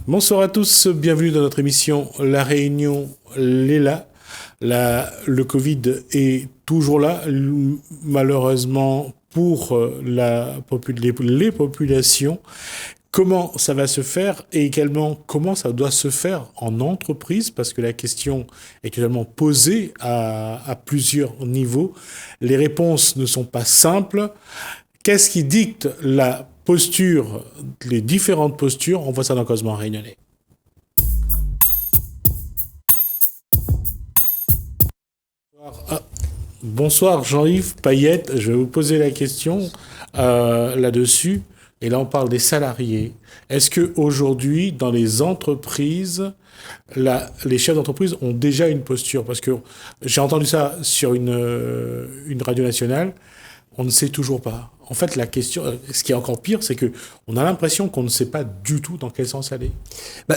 Bonsoir à tous, bienvenue dans notre émission La Réunion Léla. Le Covid est toujours là, malheureusement pour les populations. Comment ça va se faire et également comment ça doit se faire en entreprise, parce que la question est actuellement posée à plusieurs niveaux. Les réponses ne sont pas simples. Qu'est-ce qui dicte la posture, les différentes postures? On voit ça dans Causement Réunionnais. Bonsoir Jean-Yves Payette, je vais vous poser la question là-dessus. Et là, on parle des salariés. Est-ce qu'aujourd'hui, dans les entreprises, les chefs d'entreprise ont déjà une posture? Parce que j'ai entendu ça sur une radio nationale, on ne sait toujours pas. En fait, la question, ce qui est encore pire, c'est qu'on a l'impression qu'on ne sait pas du tout dans quel sens aller.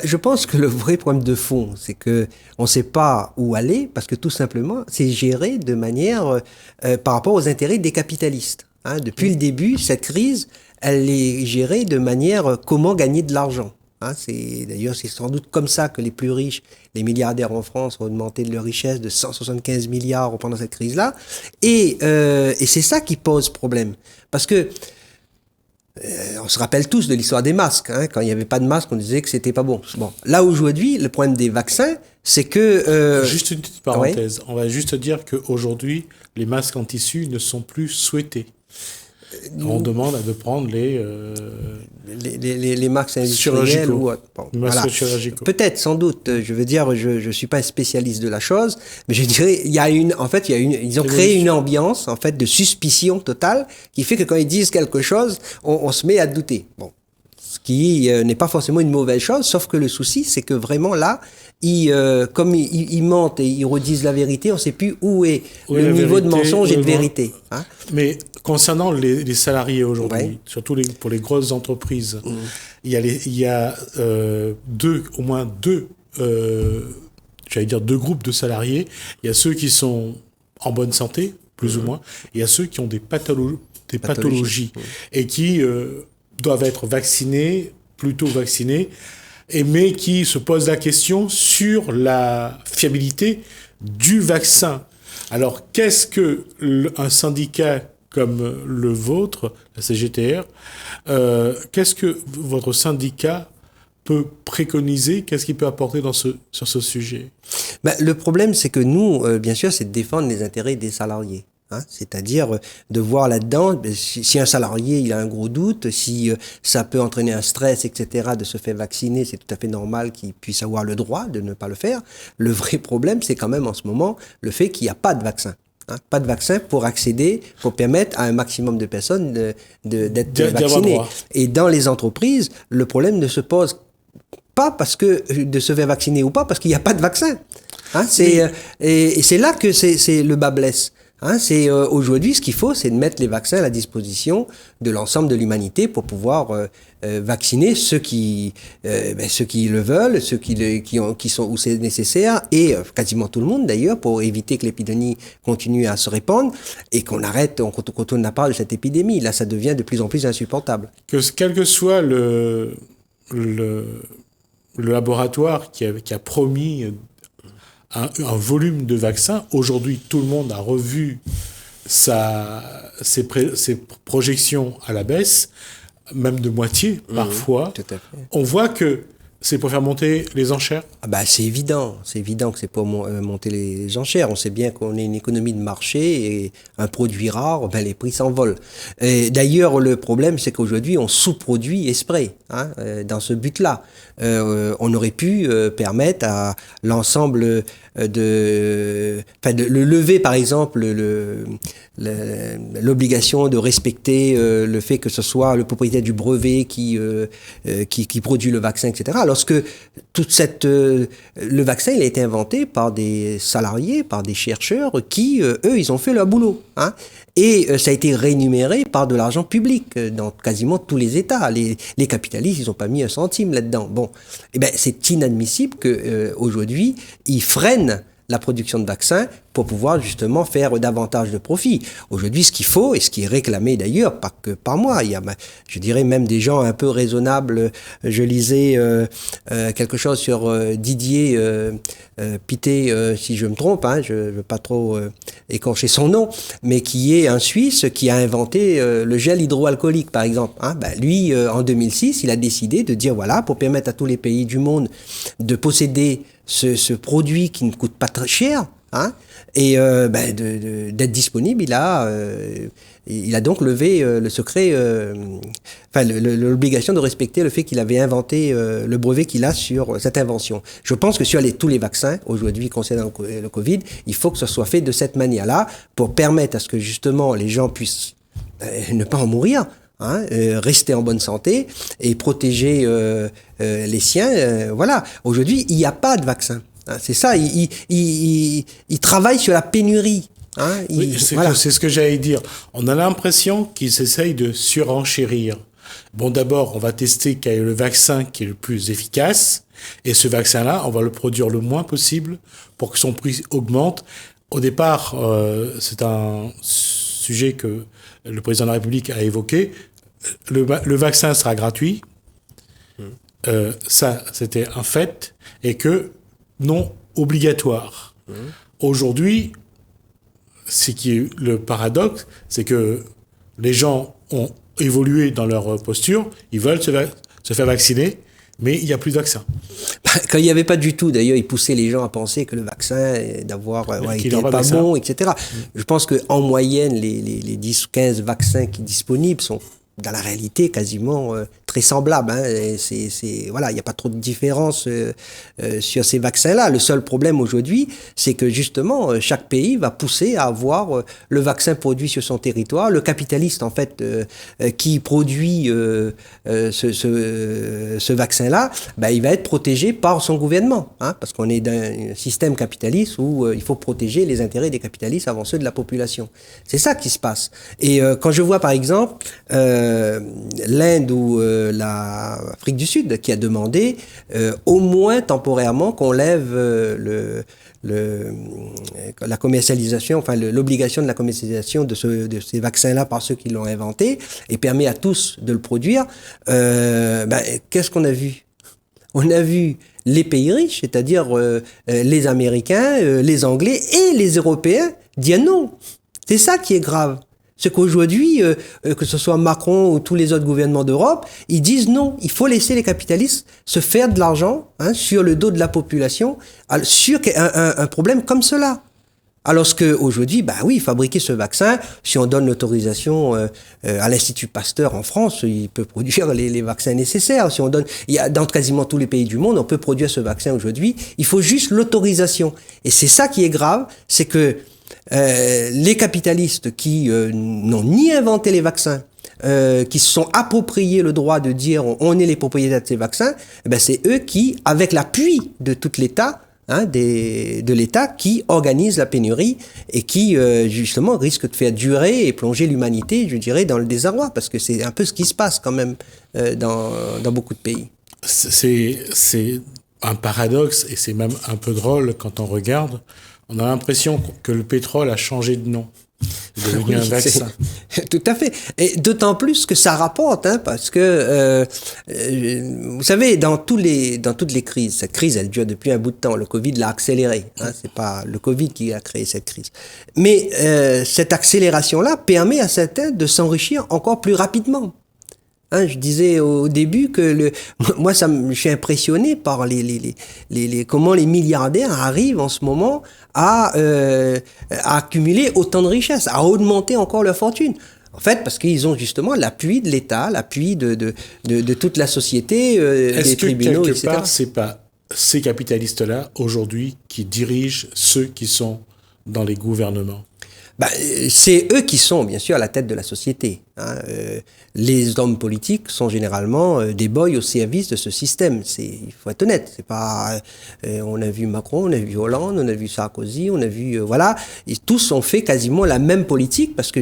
Je pense que le vrai problème de fond, c'est que on ne sait pas où aller, parce que tout simplement, c'est géré de manière par rapport aux intérêts des capitalistes. Depuis le début, cette crise, elle est gérée de manière comment gagner de l'argent. D'ailleurs, c'est sans doute comme ça que les plus riches, les milliardaires en France, ont augmenté leur richesse de 175 milliards pendant cette crise-là. Et c'est ça qui pose problème. Parce que on se rappelle tous de l'histoire des masques. Quand il n'y avait pas de masque, on disait que c'était pas bon. Là, aujourd'hui, le problème des vaccins, c'est que... Juste une petite parenthèse. On va juste dire qu'aujourd'hui, les masques en tissu ne sont plus souhaités. On demande de prendre les masques industriels ou autres. Masques chirurgicaux. Peut-être, sans doute. Je veux dire, je suis pas un spécialiste de la chose, mais je dirais, ils ont créé une ambiance, en fait, de suspicion totale, qui fait que quand ils disent quelque chose, on se met à douter. Bon. Ce qui n'est pas forcément une mauvaise chose, sauf que le souci, c'est que vraiment là, comme ils mentent et ils redisent la vérité, on ne sait plus où est le niveau de mensonge et de vérité. Mais concernant les salariés aujourd'hui, surtout pour les grosses entreprises, il y a au moins deux groupes de salariés. Il y a ceux qui sont en bonne santé, plus ou moins, et il y a ceux qui ont des pathologies et qui doivent être plutôt vaccinés, mais qui se posent la question sur la fiabilité du vaccin. Alors, qu'est-ce que un syndicat comme le vôtre, la CGTR, qu'est-ce que votre syndicat peut préconiser? Qu'est-ce qu'il peut apporter sur ce sujet? Le problème, c'est que nous, bien sûr, c'est de défendre les intérêts des salariés. C'est-à-dire de voir là-dedans, si un salarié il a un gros doute, si ça peut entraîner un stress, etc., de se faire vacciner, c'est tout à fait normal qu'il puisse avoir le droit de ne pas le faire. Le vrai problème, c'est quand même en ce moment le fait qu'il n'y a pas de vaccin. Pas de vaccin pour permettre à un maximum de personnes d'être vaccinées. Et dans les entreprises, le problème ne se pose pas parce que de se faire vacciner ou pas, parce qu'il n'y a pas de vaccin. Et c'est là que c'est le bas blesse. Aujourd'hui, ce qu'il faut, c'est de mettre les vaccins à la disposition de l'ensemble de l'humanité pour pouvoir vacciner ceux qui le veulent, ceux qui sont où c'est nécessaire, et quasiment tout le monde d'ailleurs, pour éviter que l'épidémie continue à se répandre et qu'on tourne la part de cette épidémie. Là, ça devient de plus en plus insupportable. Quel que soit le laboratoire qui a promis un volume de vaccins. Aujourd'hui, tout le monde a revu ses projections à la baisse, même de moitié parfois. Tout à fait. On voit que c'est pour faire monter les enchères. C'est évident que c'est pour monter les enchères. On sait bien qu'on est une économie de marché et un produit rare, les prix s'envolent. Et d'ailleurs, le problème, c'est qu'aujourd'hui, on sous-produit exprès dans ce but-là. On aurait pu permettre à l'ensemble de lever, par exemple l'obligation de respecter le fait que ce soit le propriétaire du brevet qui produit le vaccin, etc. Lorsque le vaccin, il a été inventé par des salariés, par des chercheurs qui, eux, ils ont fait leur boulot. Et ça a été rémunéré par de l'argent public dans quasiment tous les États. Les capitalistes, ils n'ont pas mis un centime là-dedans. C'est inadmissible qu'aujourd'hui, ils freinent la production de vaccins pour pouvoir justement faire davantage de profit. Aujourd'hui, ce qu'il faut, et ce qui est réclamé d'ailleurs, pas que par moi, il y a, je dirais même des gens un peu raisonnables. Je lisais quelque chose sur Didier Pité, si je me trompe, hein, je ne veux pas trop écorcher son nom, mais qui est un Suisse qui a inventé le gel hydroalcoolique, par exemple. Hein. Lui, en 2006, il a décidé de dire, voilà, pour permettre à tous les pays du monde de posséder ce produit qui ne coûte pas très cher, hein, et d'être disponible, il a donc levé le secret, l'obligation de respecter le fait qu'il avait inventé le brevet qu'il a sur cette invention. Je pense que sur tous les vaccins aujourd'hui concernant le Covid, il faut que ce soit fait de cette manière-là pour permettre à ce que justement les gens puissent ne pas en mourir. Hein, rester en bonne santé et protéger les siens. Voilà. Aujourd'hui, il n'y a pas de vaccin. Hein, c'est ça. Il travaille sur la pénurie. Hein, c'est ce que j'allais dire. On a l'impression qu'ils essayent de surenchérir. Bon, d'abord, on va tester quel est le vaccin qui est le plus efficace. Et ce vaccin-là, on va le produire le moins possible pour que son prix augmente. Au départ, c'est un sujet que le président de la République a évoqué. Le vaccin sera gratuit. Ça, c'était un fait. Et que non obligatoire. Aujourd'hui, ce qui est le paradoxe, c'est que les gens ont évolué dans leur posture. Ils veulent se faire vacciner, mais il n'y a plus de vaccin. Quand il n'y avait pas du tout, d'ailleurs, ils poussaient les gens à penser que le vaccin, était pas bon, etc. Je pense qu'en moyenne, les 10 ou 15 vaccins qui sont disponibles sont, dans la réalité, quasiment très semblables. Hein. Voilà, il n'y a pas trop de différence sur ces vaccins-là. Le seul problème aujourd'hui, c'est que justement, chaque pays va pousser à avoir le vaccin produit sur son territoire. Le capitaliste, en fait, qui produit ce vaccin-là, il va être protégé par son gouvernement. Hein, parce qu'on est dans un système capitaliste où il faut protéger les intérêts des capitalistes avant ceux de la population. C'est ça qui se passe. Et quand je vois, par exemple, l'Inde ou l'Afrique du Sud qui a demandé au moins temporairement qu'on lève la commercialisation, l'obligation de la commercialisation de ces vaccins-là par ceux qui l'ont inventé et permet à tous de le produire. Qu'est-ce qu'on a vu? On a vu les pays riches, c'est-à-dire les Américains, les Anglais et les Européens dire non. C'est ça qui est grave. C'est qu'aujourd'hui, que ce soit Macron ou tous les autres gouvernements d'Europe, ils disent non, il faut laisser les capitalistes se faire de l'argent sur le dos de la population sur un problème comme cela. Alors qu'aujourd'hui, fabriquer ce vaccin, si on donne l'autorisation à l'Institut Pasteur en France, il peut produire les vaccins nécessaires. Si on donne, dans quasiment tous les pays du monde, on peut produire ce vaccin aujourd'hui. Il faut juste l'autorisation. Et c'est ça qui est grave, c'est que les capitalistes qui n'ont ni inventé les vaccins, qui se sont appropriés le droit de dire on est les propriétaires de ces vaccins, c'est eux qui, avec l'appui de tout l'État, de l'État, qui organise la pénurie et qui justement risque de faire durer et plonger l'humanité, je dirais, dans le désarroi, parce que c'est un peu ce qui se passe quand même dans beaucoup de pays. C'est un paradoxe et c'est même un peu drôle quand on regarde. On a l'impression que le pétrole a changé de nom. C'est devenu un vaccin. Tout à fait. Et d'autant plus que ça rapporte, parce que, vous savez, dans toutes les crises, cette crise, elle dure depuis un bout de temps. Le Covid l'a accélérée. C'est pas le Covid qui a créé cette crise. Mais cette accélération-là permet à certains de s'enrichir encore plus rapidement. Je disais au début que moi, je suis impressionné par comment les milliardaires arrivent en ce moment à accumuler autant de richesses, à augmenter encore leur fortune. En fait, parce qu'ils ont justement l'appui de l'État, l'appui de toute la société, des tribunaux, etc. Est-ce que quelque part, c'est pas ces capitalistes-là, aujourd'hui, qui dirigent ceux qui sont dans les gouvernements? Bah, c'est eux qui sont, bien sûr, à la tête de la société. Hein. Les hommes politiques sont généralement des boys au service de ce système. Il faut être honnête. C'est pas. On a vu Macron, on a vu Hollande, on a vu Sarkozy, on a vu voilà. Et tous ont fait quasiment la même politique parce que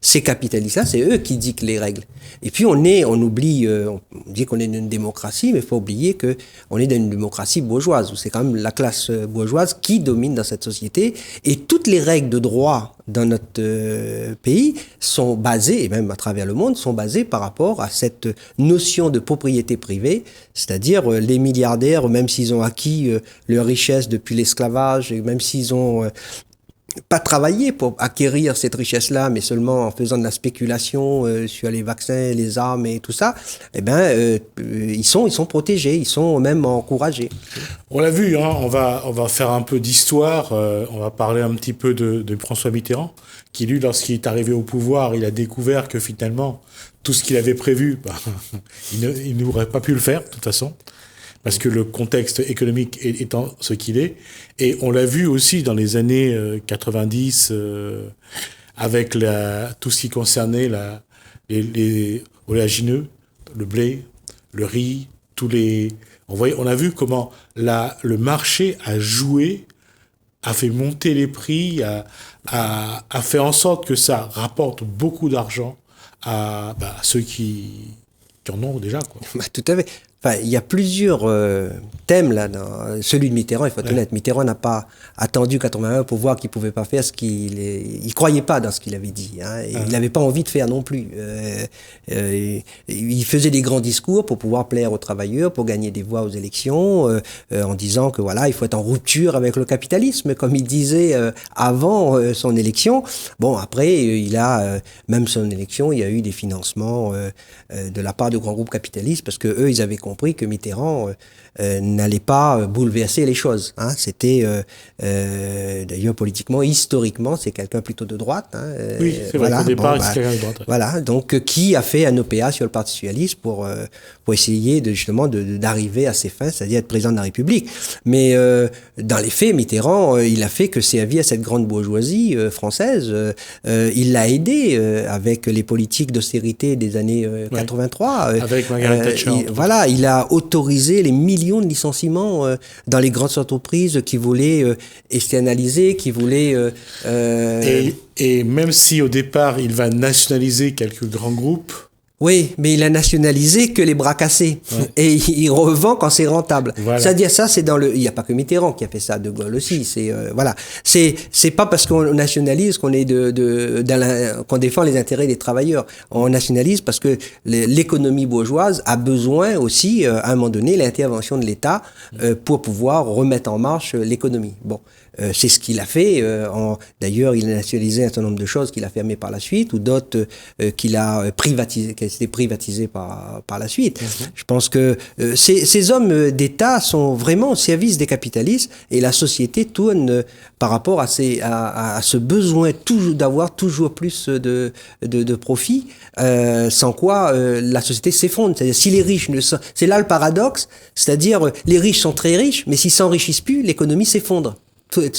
ces capitalistes-là, c'est eux qui dictent les règles. Et puis on oublie, on dit qu'on est une démocratie, mais il faut oublier que on est dans une démocratie bourgeoise où c'est quand même la classe bourgeoise qui domine dans cette société et toutes les règles de droit dans notre pays sont basées, et même à travers le monde, sont basées par rapport à cette notion de propriété privée, c'est-à-dire les milliardaires, même s'ils ont acquis leur richesse depuis l'esclavage, et même s'ils ont pas travaillé pour acquérir cette richesse-là, mais seulement en faisant de la spéculation sur les vaccins, les armes et tout ça, eh ben, ils sont protégés, ils sont même encouragés. On l'a vu, hein, on va faire un peu d'histoire, on va parler un petit peu de François Mitterrand, qui lui, lorsqu'il est arrivé au pouvoir, il a découvert que finalement, tout ce qu'il avait prévu, il n'aurait pas pu le faire, de toute façon. Parce que le contexte économique étant ce qu'il est. Et on l'a vu aussi dans les années 90, avec tout ce qui concernait les oléagineux, le blé, le riz, on a vu comment le marché a joué, a fait monter les prix, a fait en sorte que ça rapporte beaucoup d'argent à ceux qui en ont déjà, quoi. Bah, tout à fait. Enfin, il y a plusieurs thèmes là. Dans celui de Mitterrand, il faut être honnête. Mitterrand n'a pas attendu 81 pour voir qu'il pouvait pas faire il croyait pas dans ce qu'il avait dit. Hein, et il n'avait pas envie de faire non plus. Il faisait des grands discours pour pouvoir plaire aux travailleurs, pour gagner des voix aux élections, en disant que voilà, il faut être en rupture avec le capitalisme, comme il disait avant son élection. Bon, après, même son élection, il y a eu des financements de la part de grands groupes capitalistes parce que eux, ils avaient compris que Mitterrand n'allait pas bouleverser les choses. Hein. C'était d'ailleurs politiquement, historiquement, c'est quelqu'un plutôt de droite. Hein. Oui, c'est vrai qu'au départ, c'est quelqu'un de droite. Voilà, donc qui a fait un OPA sur le Parti socialiste pour essayer justement d'arriver à ses fins, c'est-à-dire être président de la République. Mais dans les faits, Mitterrand, il a fait que servi à cette grande bourgeoisie française. Il l'a aidé avec les politiques d'austérité des années 83. Avec Margaret Thatcher. Voilà, il a autorisé les millions de licenciements dans les grandes entreprises qui voulaient externaliser, qui voulaient... Et même si au départ, il va nationaliser quelques grands groupes... Oui, mais il a nationalisé que les bras cassés. Ouais. Et il revend quand c'est rentable. Voilà. C'est-à-dire ça, c'est il n'y a pas que Mitterrand qui a fait ça, De Gaulle aussi. Voilà. C'est pas parce qu'on nationalise qu'on est qu'on défend les intérêts des travailleurs. On nationalise parce que l'économie bourgeoise a besoin aussi, à un moment donné, l'intervention de l'État pour pouvoir remettre en marche l'économie. Bon. C'est ce qu'il a fait. D'ailleurs, il a nationalisé un certain nombre de choses qu'il a fermées par la suite, ou d'autres qu'il a privatisées, qui étaient privatisées par la suite. Je pense que ces hommes d'État sont vraiment au service des capitalistes, et la société tourne par rapport à ce besoin d'avoir toujours plus de profit, sans quoi la société s'effondre. C'est-à-dire, si les riches c'est là le paradoxe, c'est-à-dire les riches sont très riches, mais s'ils s'enrichissent plus, l'économie s'effondre.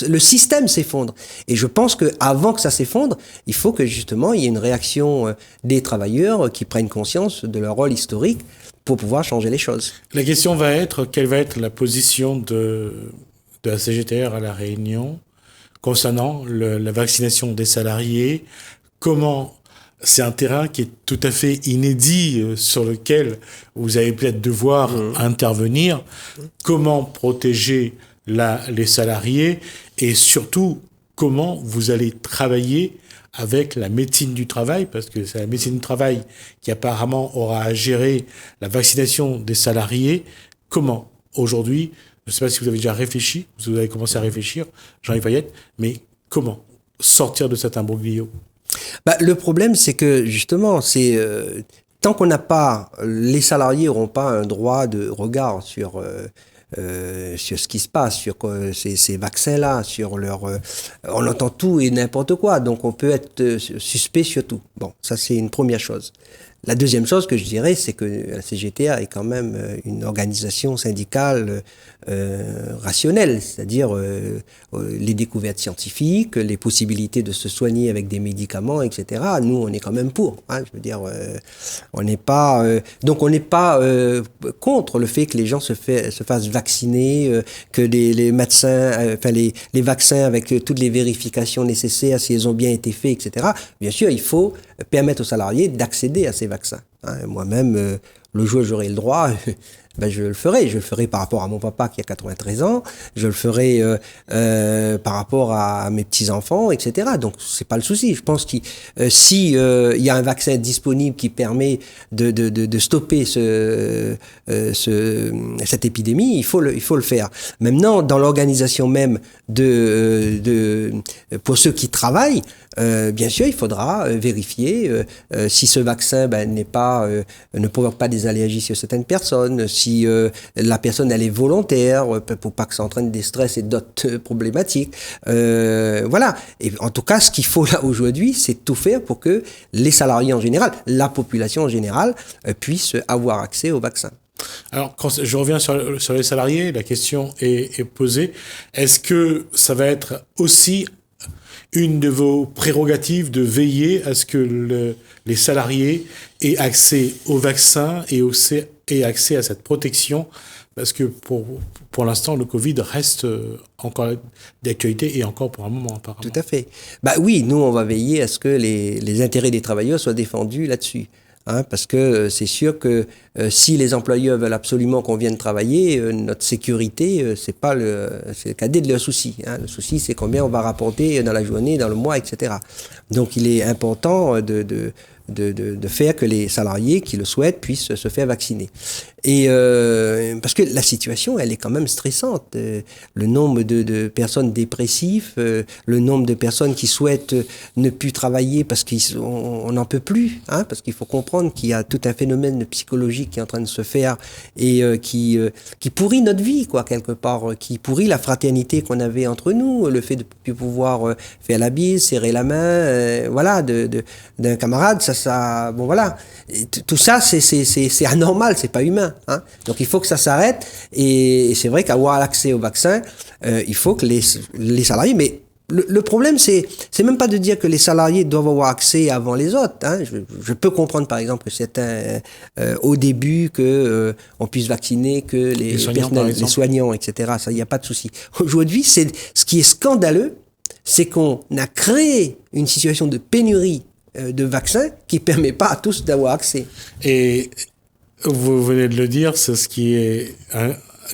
Le système s'effondre. Et je pense qu'avant que ça s'effondre, il faut que justement il y ait une réaction des travailleurs qui prennent conscience de leur rôle historique pour pouvoir changer les choses. La question va être, quelle va être la position de la CGTR à La Réunion concernant la vaccination des salariés? Comment... C'est un terrain qui est tout à fait inédit, sur lequel vous allez peut-être devoir intervenir. Comment protéger les salariés, et surtout comment vous allez travailler avec la médecine du travail, parce que c'est la médecine du travail qui apparemment aura à gérer la vaccination des salariés. Comment aujourd'hui, je ne sais pas si vous avez déjà réfléchi, vous avez commencé à réfléchir, Jean-Yves Fayette, mais comment sortir de cet imbroglio? Le problème, c'est que justement, tant qu'on n'a pas, les salariés n'auront pas un droit de regard sur ce qui se passe, sur ces vaccins-là, sur on entend tout et n'importe quoi, donc on peut être suspect sur tout. Bon, ça c'est une première chose. La deuxième chose que je dirais, c'est que la CGTA est quand même une organisation syndicale rationnelle, c'est-à-dire les découvertes scientifiques, les possibilités de se soigner avec des médicaments, etc. Nous, on est quand même pour. Hein, je veux dire, on n'est pas donc on n'est pas contre le fait que les gens se fassent vacciner, que les médecins, enfin les vaccins avec toutes les vérifications nécessaires, si elles ont bien été faits, etc. Bien sûr, il faut permettre aux salariés d'accéder à ces vaccins. Hein, moi-même, le jour où j'aurai le droit, ben je le ferai. Je le ferai par rapport à mon papa qui a 93 ans, je le ferai par rapport à mes petits-enfants, etc. Donc, c'est pas le souci. Je pense que si il y a un vaccin disponible qui permet de stopper cette épidémie, il faut le faire. Maintenant, dans l'organisation même pour ceux qui travaillent, bien sûr, il faudra vérifier si ce vaccin ne provoque pas des allergies sur certaines personnes, si la personne elle est volontaire, pour pas que ça entraîne des stress et d'autres problématiques. Voilà. Et en tout cas, ce qu'il faut là aujourd'hui, c'est tout faire pour que les salariés en général, la population en général, puisse avoir accès au vaccin. Alors, quand je reviens sur les salariés, la question est posée. Est-ce que ça va être aussi une de vos prérogatives de veiller à ce que les salariés aient accès au vaccin et accès à cette protection? Parce que pour l'instant, le Covid reste encore d'actualité et encore pour un moment, apparemment. Tout à fait. Bah oui, nous, on va veiller à ce que les intérêts des travailleurs soient défendus là-dessus. Hein, parce que c'est sûr que si les employeurs veulent absolument qu'on vienne travailler, notre sécurité, c'est le cadet de leur souci. Hein. Le souci, c'est combien on va rapporter dans la journée, dans le mois, etc. Donc, il est important de faire que les salariés qui le souhaitent puissent se faire vacciner. Et parce que la situation, elle est quand même stressante. Le nombre de personnes dépressives, le nombre de personnes qui souhaitent ne plus travailler parce qu'on n'en peut plus, hein, parce qu'il faut comprendre qu'il y a tout un phénomène psychologique qui est en train de se faire et qui pourrit notre vie, quoi, quelque part, qui pourrit la fraternité qu'on avait entre nous, le fait de plus pouvoir faire la bise, serrer la main, voilà, d'un camarade, bon voilà, et tout ça, c'est anormal, c'est pas humain. Hein. Donc il faut que ça s'arrête et c'est vrai qu'avoir l'accès au vaccin, il faut que les salariés, mais le problème c'est même pas de dire que les salariés doivent avoir accès avant les autres. Hein. Je peux comprendre par exemple que certains au début que on puisse vacciner que les soignants, etc. Ça, il n'y a pas de souci. Aujourd'hui, ce qui est scandaleux, c'est qu'on a créé une situation de pénurie de vaccins qui permet pas à tous d'avoir accès. Et vous venez de le dire, c'est ce qui est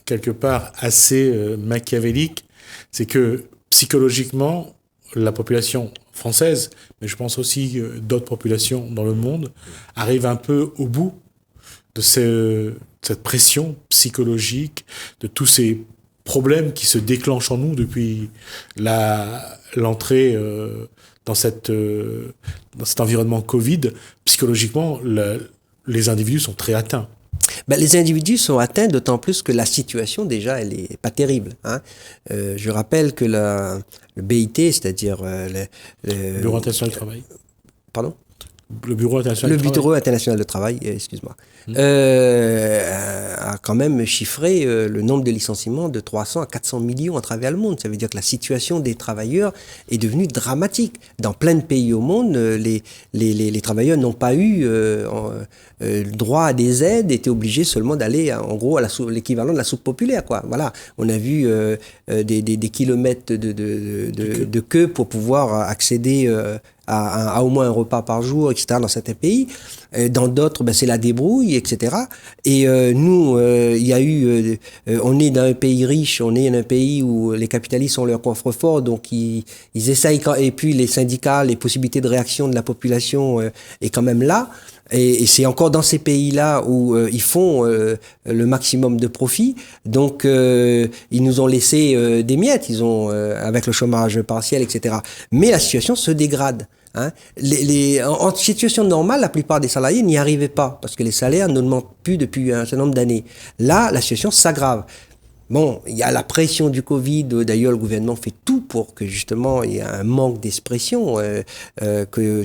quelque part assez machiavélique, c'est que psychologiquement, la population française, mais je pense aussi d'autres populations dans le monde, arrive un peu au bout de cette pression psychologique, de tous ces problèmes qui se déclenchent en nous depuis l'entrée dans cet environnement Covid. Psychologiquement, les individus sont très atteints. Ben, les individus sont atteints d'autant plus que la situation déjà elle est pas terrible. Hein. Je rappelle que le BIT, c'est-à-dire le Bureau international du travail. Pardon ? Le Bureau international de travail, excuse-moi, a quand même chiffré le nombre de licenciements de 300 à 400 millions à travers le monde. Ça veut dire que la situation des travailleurs est devenue dramatique. Dans plein de pays au monde, les travailleurs n'ont pas eu droit à des aides, étaient obligés seulement d'aller, en gros, à l'équivalent de la soupe populaire, quoi. Voilà. On a vu des kilomètres de queue pour pouvoir accéder à au moins un repas par jour, etc., dans certains pays. Dans d'autres, c'est la débrouille, etc. Et nous, il y a eu... on est dans un pays riche, on est dans un pays où les capitalistes ont leur coffre fort, donc ils essayent... Et puis les syndicats, les possibilités de réaction de la population est quand même là. Et c'est encore dans ces pays-là où ils font le maximum de profit. Donc, ils nous ont laissé des miettes, avec le chômage partiel, etc. Mais la situation se dégrade. Hein. En situation normale, la plupart des salariés n'y arrivaient pas parce que les salaires n'augmentent plus depuis un certain nombre d'années. Là, la situation s'aggrave. Bon, il y a la pression du Covid. D'ailleurs, le gouvernement fait tout pour que justement il y ait un manque d'expression, que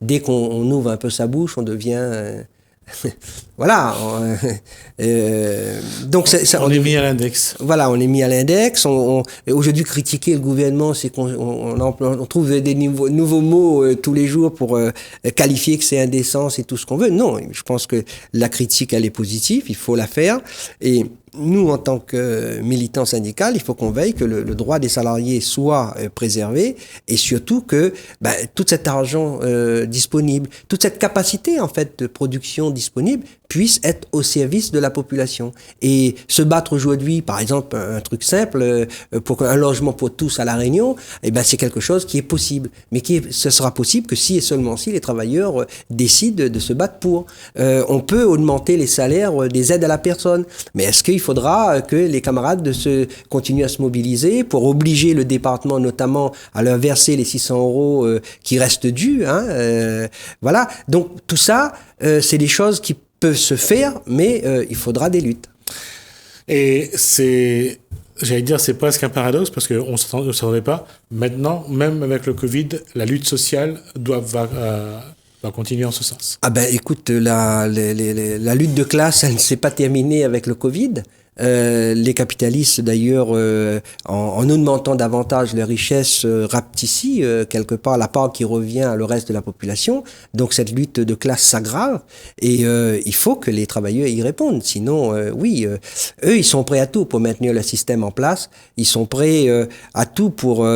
dès qu'on ouvre un peu sa bouche, on devient voilà. Donc on est mis à l'index. Voilà, on est mis à l'index. Aujourd'hui, critiquer le gouvernement, c'est on trouve des nouveaux mots tous les jours pour qualifier que c'est indécent, c'est tout ce qu'on veut. Non, je pense que la critique, elle est positive, il faut la faire. Et nous, en tant que militants syndicaux, il faut qu'on veille que le droit des salariés soit préservé et surtout que tout cet argent disponible, toute cette capacité en fait de production disponible puisse être au service de la population. Et se battre aujourd'hui, par exemple, un truc simple, pour un logement pour tous à La Réunion, c'est quelque chose qui est possible. Mais ce sera possible que si et seulement si les travailleurs décident de se battre pour. On peut augmenter les salaires des aides à la personne. Mais est-ce qu'il faudra que les camarades continuent à se mobiliser pour obliger le département notamment à leur verser les 600 euros qui restent dus, voilà. Donc tout ça, c'est des choses qui peuvent se faire, mais il faudra des luttes. Et j'allais dire, c'est presque un paradoxe parce qu'on ne s'attendait pas. Maintenant, même avec le Covid, la lutte sociale va continuer en ce sens. Écoute, la lutte de classe, elle ne s'est pas terminée avec le Covid. Les capitalistes d'ailleurs en augmentant davantage les richesses rapetissent quelque part la part qui revient à le reste de la population, donc cette lutte de classe s'aggrave et il faut que les travailleurs y répondent, sinon eux ils sont prêts à tout pour maintenir le système en place, ils sont prêts à tout pour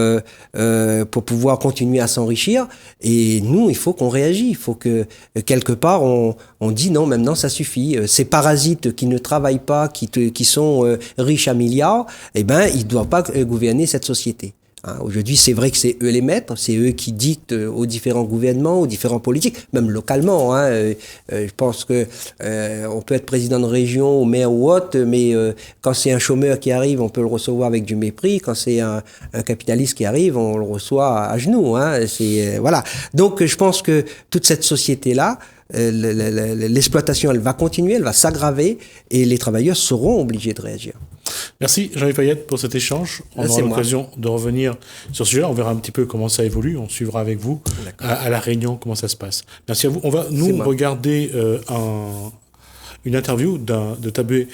pouvoir continuer à s'enrichir et nous il faut qu'on réagisse, il faut que quelque part on dit non, maintenant ça suffit, ces parasites qui ne travaillent pas, qui sont riches à milliards, ils ne doivent pas gouverner cette société. Aujourd'hui, c'est vrai que c'est eux les maîtres, c'est eux qui dictent aux différents gouvernements, aux différents politiques, même localement. Je pense que on peut être président de région, ou maire ou autre, mais quand c'est un chômeur qui arrive, on peut le recevoir avec du mépris. Quand c'est un capitaliste qui arrive, on le reçoit à genoux. Voilà. Donc, je pense que toute cette société-là, l'exploitation, elle va continuer, elle va s'aggraver et les travailleurs seront obligés de réagir. Merci Jean-Yves Fayette pour cet échange. On aura l'occasion de revenir sur ce sujet. On verra un petit peu comment ça évolue. On suivra avec vous à La Réunion comment ça se passe. Merci à vous. On va regarder une interview de Tabé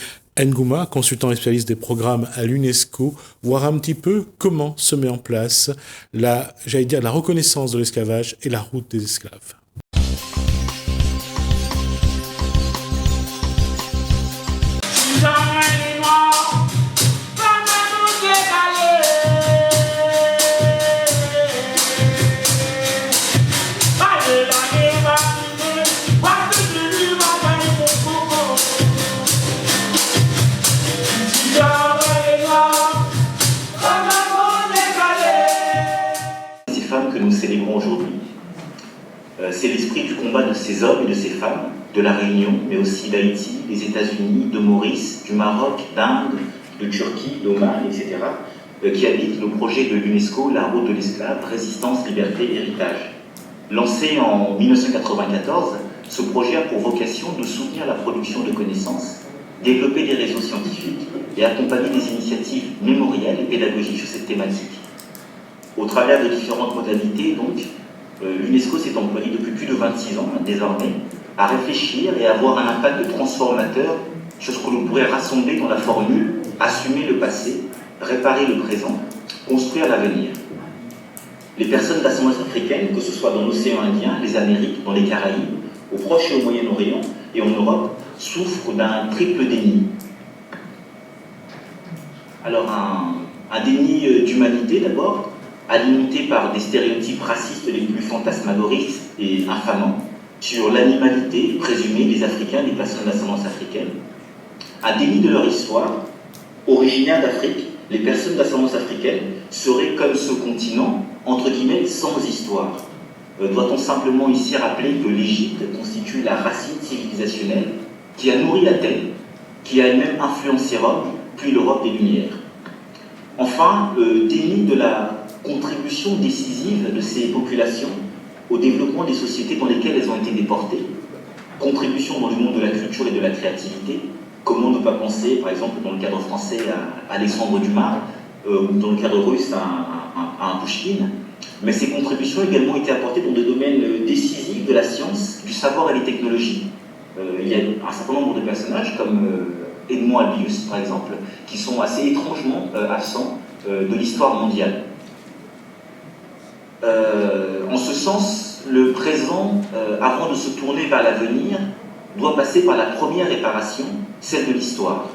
Ngouma, consultant et spécialiste des programmes à l'UNESCO, voir un petit peu comment se met en place la reconnaissance de l'esclavage et la route des esclaves. C'est l'esprit du combat de ces hommes et de ces femmes, de La Réunion, mais aussi d'Haïti, des États-Unis, de Maurice, du Maroc, d'Inde, de Turquie, d'Oman, etc., qui habitent le projet de l'UNESCO, la route de l'esclave, résistance, liberté, héritage. Lancé en 1994, ce projet a pour vocation de soutenir la production de connaissances, développer des réseaux scientifiques et accompagner des initiatives mémorielles et pédagogiques sur cette thématique. Au travers de différentes modalités, donc, l'UNESCO s'est employé depuis plus de 26 ans, désormais, à réfléchir et à avoir un impact transformateur sur ce que l'on pourrait rassembler dans la formule « assumer le passé, réparer le présent, construire l'avenir ». Les personnes d'ascendance africaine, que ce soit dans l'océan Indien, les Amériques, dans les Caraïbes, au Proche et au Moyen-Orient et en Europe, souffrent d'un triple déni. Alors un déni d'humanité d'abord, alimenté par des stéréotypes racistes les plus fantasmagoristes et infamants sur l'animalité présumée des Africains, des personnes d'ascendance africaine. Un déni de leur histoire, originaire d'Afrique, les personnes d'ascendance africaine seraient comme ce continent, entre guillemets, sans histoire. Doit-on simplement ici rappeler que l'Égypte constitue la racine civilisationnelle qui a nourri Athènes, qui a elle-même influencé Rome, puis l'Europe des Lumières. Enfin, déni de la contribution décisive de ces populations au développement des sociétés dans lesquelles elles ont été déportées, contribution dans le monde de la culture et de la créativité, Comment ne pas penser, par exemple, dans le cadre français, à Alexandre Dumas, ou dans le cadre russe, à un Pouchkine. Mais ces contributions ont également été apportées dans des domaines décisifs de la science, du savoir et des technologies. Il y a un certain nombre de personnages, comme Edmond Albius, par exemple, qui sont assez étrangement absents de l'histoire mondiale. En ce sens, le présent, avant de se tourner vers l'avenir, doit passer par la première réparation, celle de l'histoire.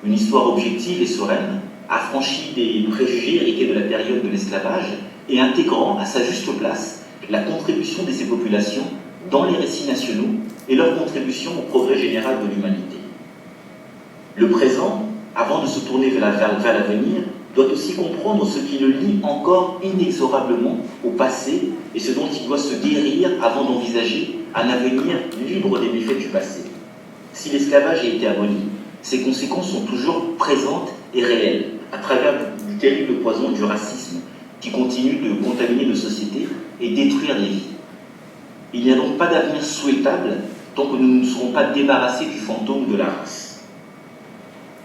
Une histoire objective et sereine, affranchie des préjugés hérités de la période de l'esclavage et intégrant à sa juste place la contribution de ces populations dans les récits nationaux et leur contribution au progrès général de l'humanité. Le présent, avant de se tourner vers l'avenir, doit aussi comprendre ce qui le lie encore inexorablement au passé et ce dont il doit se guérir avant d'envisager un avenir libre des méfaits du passé. Si l'esclavage a été aboli, ses conséquences sont toujours présentes et réelles, à travers du terrible poison du racisme qui continue de contaminer nos sociétés et détruire les vies. Il n'y a donc pas d'avenir souhaitable tant que nous ne serons pas débarrassés du fantôme de la race.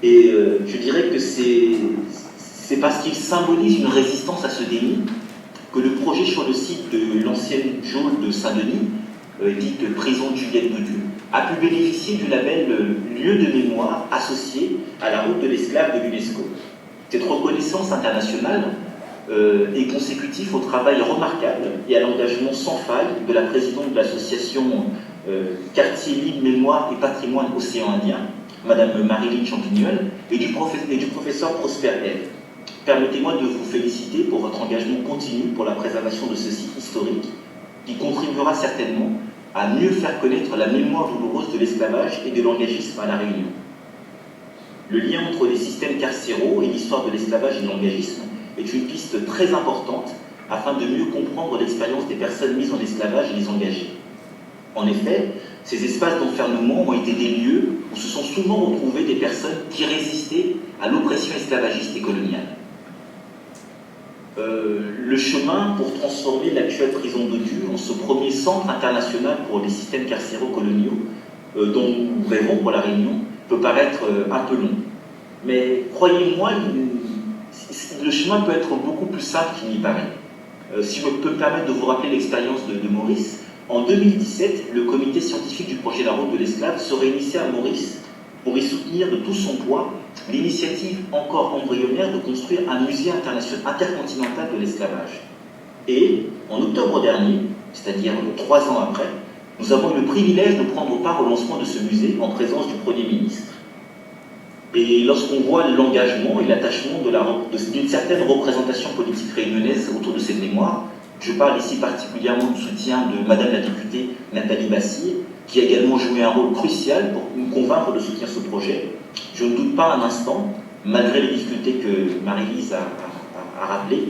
Et je dirais que c'est parce qu'il symbolise une résistance à ce déni que le projet sur le site de l'ancienne geôle de Saint-Denis, dite prison de Juliette Baudu, a pu bénéficier du label lieu de mémoire associé à la route de l'esclave de l'UNESCO. Cette reconnaissance internationale est consécutive au travail remarquable et à l'engagement sans faille de la présidente de l'association Quartier Libre, Mémoire et Patrimoine Océan Indien, Madame Marilyn Champignol, et du professeur Prosper Eve. Permettez-moi de vous féliciter pour votre engagement continu pour la préservation de ce site historique qui contribuera certainement à mieux faire connaître la mémoire douloureuse de l'esclavage et de l'engagisme à La Réunion. Le lien entre les systèmes carcéraux et l'histoire de l'esclavage et de l'engagisme est une piste très importante afin de mieux comprendre l'expérience des personnes mises en esclavage et les engagées. En effet, ces espaces d'enfermement ont été des lieux où se sont souvent retrouvées des personnes qui résistaient à l'oppression esclavagiste et coloniale. Le chemin pour transformer l'actuelle prison d'Odu en ce premier centre international pour les systèmes carcéraux coloniaux dont nous rêvons pour La Réunion peut paraître un peu long. Mais croyez-moi, le chemin peut être beaucoup plus simple qu'il n'y paraît. Si je peux me permettre de vous rappeler l'expérience de Maurice, en 2017, le comité scientifique du projet La Route de l'Esclave se réunissait à Maurice pour y soutenir de tout son poids l'initiative encore embryonnaire de construire un musée intercontinental de l'esclavage. Et, en octobre dernier, c'est-à-dire 3 ans après, nous avons eu le privilège de prendre part au lancement de ce musée en présence du Premier ministre. Et lorsqu'on voit l'engagement et l'attachement d'une certaine représentation politique réunionnaise autour de cette mémoire, je parle ici particulièrement du soutien de Madame la députée Nathalie Bassir, qui a également joué un rôle crucial pour nous convaincre de soutenir ce projet. Je ne doute pas un instant, malgré les difficultés que Marie-Lise a rappelées,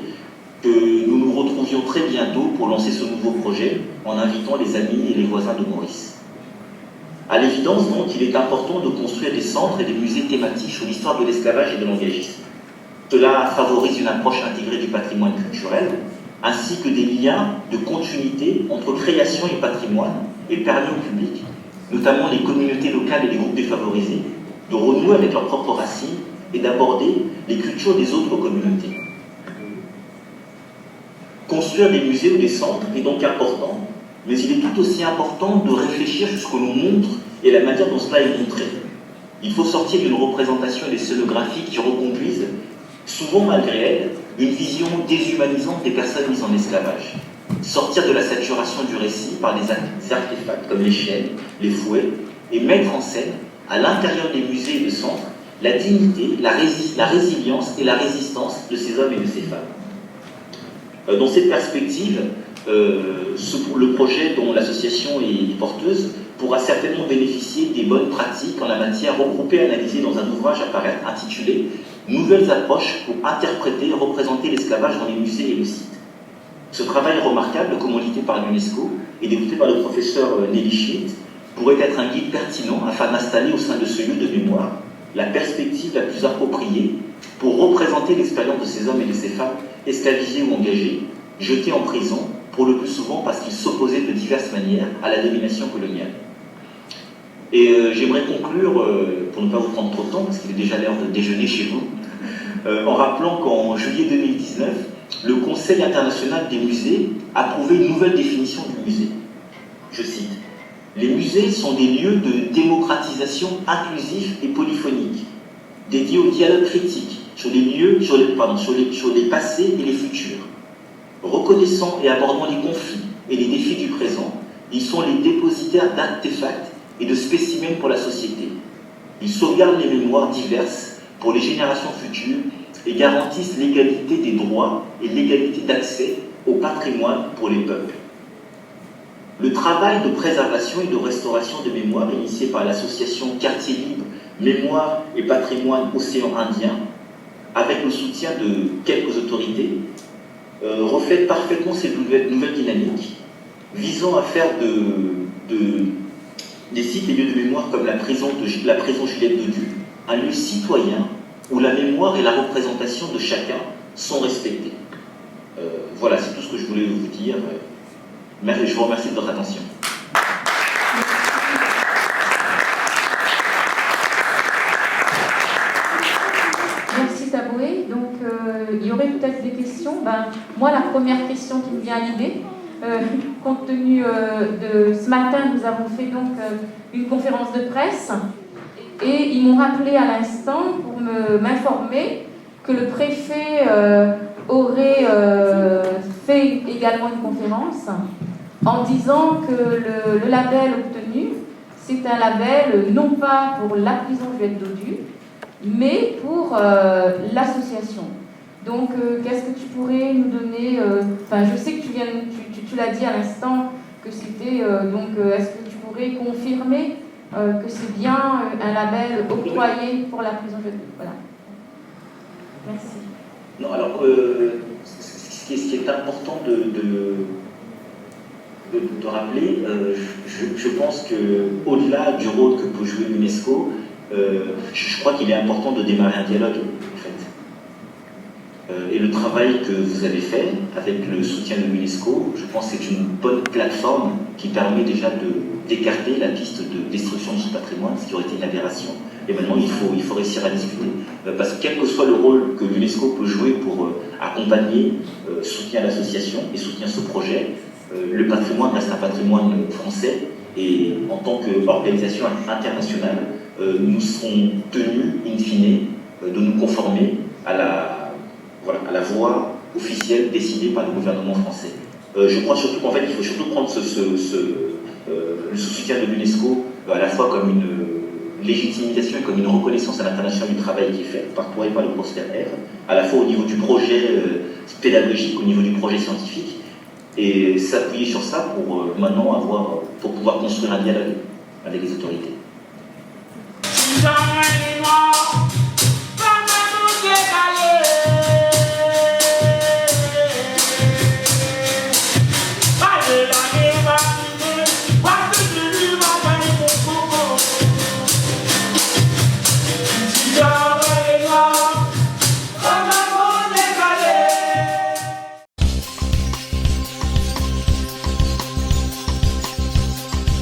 que nous nous retrouvions très bientôt pour lancer ce nouveau projet en invitant les amis et les voisins de Maurice. À l'évidence, donc, il est important de construire des centres et des musées thématiques sur l'histoire de l'esclavage et de l'engagisme. Cela favorise une approche intégrée du patrimoine culturel, ainsi que des liens de continuité entre création et patrimoine, et permet au public, notamment les communautés locales et les groupes défavorisés, de renouer avec leurs propres racines et d'aborder les cultures des autres communautés. Construire des musées ou des centres est donc important, mais il est tout aussi important de réfléchir sur ce que l'on montre et la manière dont cela est montré. Il faut sortir d'une représentation et des scénographies qui reconduisent, souvent malgré elles, une vision déshumanisante des personnes mises en esclavage. Sortir de la saturation du récit par des artefacts comme les chaînes, les fouets, et mettre en scène, à l'intérieur des musées et de centres, la dignité, la résilience et la résistance de ces hommes et de ces femmes. Dans cette perspective, le projet dont l'association est porteuse pourra certainement bénéficier des bonnes pratiques en la matière regroupées et analysées dans un ouvrage à paraître intitulé « Nouvelles approches pour interpréter et représenter l'esclavage dans les musées et le site ». Ce travail remarquable, commandité par l'UNESCO et développé par le professeur Nelly Schmidt, pourrait être un guide pertinent afin d'installer au sein de ce lieu de mémoire la perspective la plus appropriée pour représenter l'expérience de ces hommes et de ces femmes esclavisés ou engagés, jetés en prison, pour le plus souvent parce qu'ils s'opposaient de diverses manières à la domination coloniale. Et j'aimerais conclure, pour ne pas vous prendre trop de temps, parce qu'il est déjà l'heure de déjeuner chez vous, en rappelant qu'en juillet 2019, le Conseil international des musées a approuvé une nouvelle définition du musée. Je cite, « Les musées sont des lieux de démocratisation inclusif et polyphonique, dédiés au dialogue critique sur les passés et les futurs. Reconnaissant et abordant les conflits et les défis du présent, ils sont les dépositaires d'artefacts et de spécimens pour la société. Ils sauvegardent les mémoires diverses pour les générations futures et garantissent l'égalité des droits et l'égalité d'accès au patrimoine pour les peuples. Le travail de préservation et de restauration de mémoire initié par l'association Quartier Libre, Mémoire et Patrimoine Océan Indien, avec le soutien de quelques autorités, reflète parfaitement cette nouvelle dynamique, visant à faire des sites et lieux de mémoire comme la prison Juliette Dodu, un lieu citoyen où la mémoire et la représentation de chacun sont respectées. Voilà, c'est tout ce que je voulais vous dire. Je vous remercie de votre attention. Merci Taboué. Donc, il y aurait peut-être des questions. Moi, la première question qui me vient à l'idée, compte tenu de ce matin, nous avons fait donc une conférence de presse et ils m'ont rappelé à l'instant pour m'informer que le préfet aurait fait également une conférence en disant que le label obtenu, c'est un label non pas pour la prison Juliette Dodu, mais pour l'association. Donc, qu'est-ce que tu pourrais nous donner je sais que tu l'as dit à l'instant que c'était... est-ce que tu pourrais confirmer que c'est bien un label octroyé pour la prison Juliette Dodu? Voilà. Merci. Non, alors, ce qui est important de rappeler, je pense qu'au-delà du rôle que peut jouer l'UNESCO, je crois qu'il est important de démarrer un dialogue, en fait. Et le travail que vous avez fait avec le soutien de l'UNESCO, je pense que c'est une bonne plateforme qui permet déjà d'écarter la piste de destruction de ce patrimoine, ce qui aurait été une aberration. Et maintenant, il faut réussir à discuter. Parce que quel que soit le rôle que l'UNESCO peut jouer pour accompagner, soutenir l'association et soutenir ce projet, le patrimoine reste un patrimoine français et en tant qu'organisation internationale, nous serons tenus, in fine, de nous conformer à la voie officielle décidée par le gouvernement français. Je crois surtout qu'en fait, il faut surtout prendre le soutien de l'UNESCO à la fois comme une légitimisation et comme une reconnaissance à l'international du travail qui est fait par toi et par le professeur R, à la fois au niveau du projet pédagogique, au niveau du projet scientifique, et s'appuyer sur ça pour maintenant pour pouvoir construire un dialogue avec les autorités.